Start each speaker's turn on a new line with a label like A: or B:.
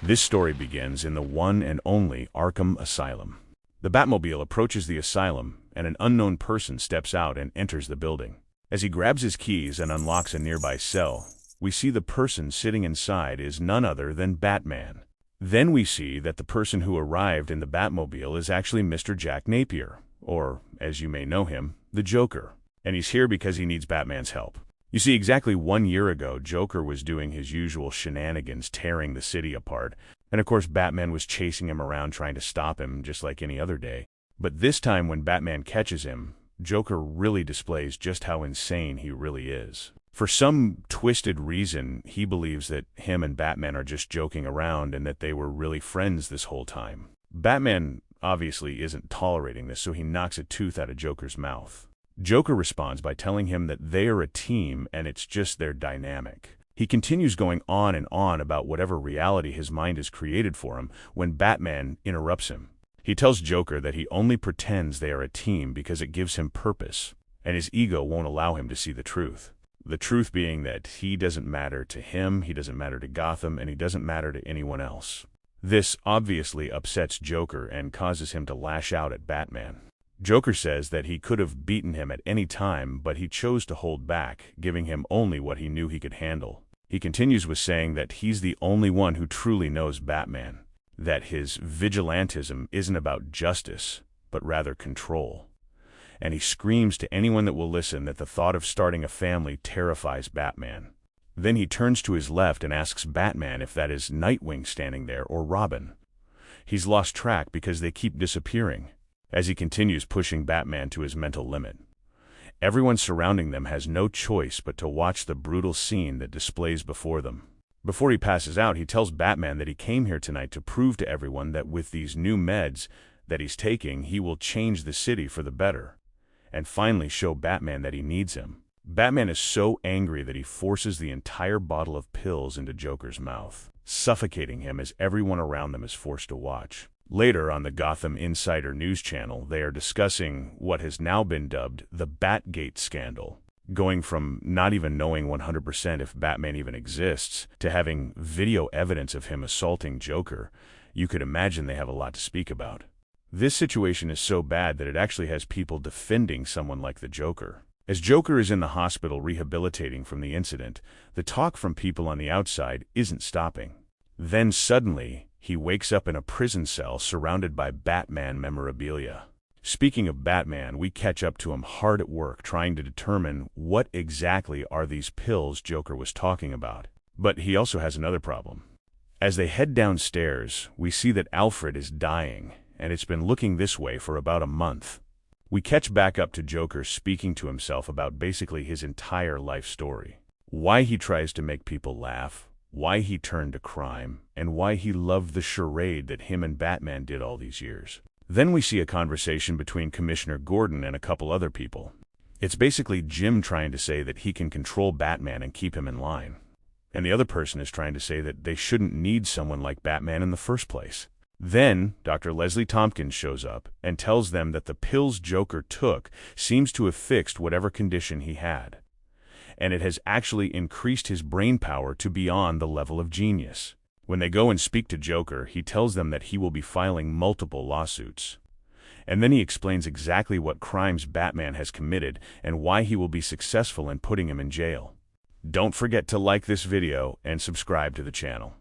A: This story begins in the one and only Arkham Asylum. The Batmobile approaches the asylum, and an unknown person steps out and enters the building. As he grabs his keys and unlocks a nearby cell, we see the person sitting inside is none other than Batman. Then we see that the person who arrived in the Batmobile is actually Mr. Jack Napier, or, as you may know him, the Joker. And he's here because he needs Batman's help. You see, exactly 1 year ago, Joker was doing his usual shenanigans, tearing the city apart. And of course, Batman was chasing him around trying to stop him, just like any other day. But this time when Batman catches him, Joker really displays just how insane he really is. For some twisted reason, he believes that him and Batman are just joking around and that they were really friends this whole time. Batman obviously isn't tolerating this, so he knocks a tooth out of Joker's mouth. Joker responds by telling him that they are a team and it's just their dynamic. He continues going on and on about whatever reality his mind has created for him when Batman interrupts him. He tells Joker that he only pretends they are a team because it gives him purpose, and his ego won't allow him to see the truth. The truth being that he doesn't matter to him, he doesn't matter to Gotham, and he doesn't matter to anyone else. This obviously upsets Joker and causes him to lash out at Batman. Joker says that he could have beaten him at any time, but he chose to hold back, giving him only what he knew he could handle. He continues with saying that he's the only one who truly knows Batman, that his vigilantism isn't about justice, but rather control. And he screams to anyone that will listen that the thought of starting a family terrifies Batman. Then he turns to his left and asks Batman if that is Nightwing standing there or Robin. He's lost track because they keep disappearing, as he continues pushing Batman to his mental limit. Everyone surrounding them has no choice but to watch the brutal scene that displays before them. Before he passes out, he tells Batman that he came here tonight to prove to everyone that with these new meds that he's taking, he will change the city for the better, and finally show Batman that he needs him. Batman is so angry that he forces the entire bottle of pills into Joker's mouth, suffocating him as everyone around them is forced to watch. Later, on the Gotham Insider news channel, they are discussing what has now been dubbed the Batgate scandal, going from not even knowing 100% if Batman even exists to having video evidence of him assaulting Joker. You could imagine they have a lot to speak about. This situation is so bad that it actually has people defending someone like the Joker. As Joker is in the hospital rehabilitating from the incident, the talk from people on the outside isn't stopping. Then suddenly, he wakes up in a prison cell surrounded by Batman memorabilia. Speaking of Batman, we catch up to him hard at work trying to determine what exactly are these pills Joker was talking about. But he also has another problem. As they head downstairs, we see that Alfred is dying, and it's been looking this way for about a month. We catch back up to Joker speaking to himself about basically his entire life story. Why he tries to make people laugh, why he turned to crime, and why he loved the charade that him and Batman did all these years. Then we see a conversation between Commissioner Gordon and a couple other people. It's basically Jim trying to say that he can control Batman and keep him in line. And the other person is trying to say that they shouldn't need someone like Batman in the first place. Then, Dr. Leslie Tompkins shows up and tells them that the pills Joker took seems to have fixed whatever condition he had. And it has actually increased his brain power to beyond the level of genius. When they go and speak to Joker, he tells them that he will be filing multiple lawsuits. And then he explains exactly what crimes Batman has committed and why he will be successful in putting him in jail. Don't forget to like this video and subscribe to the channel.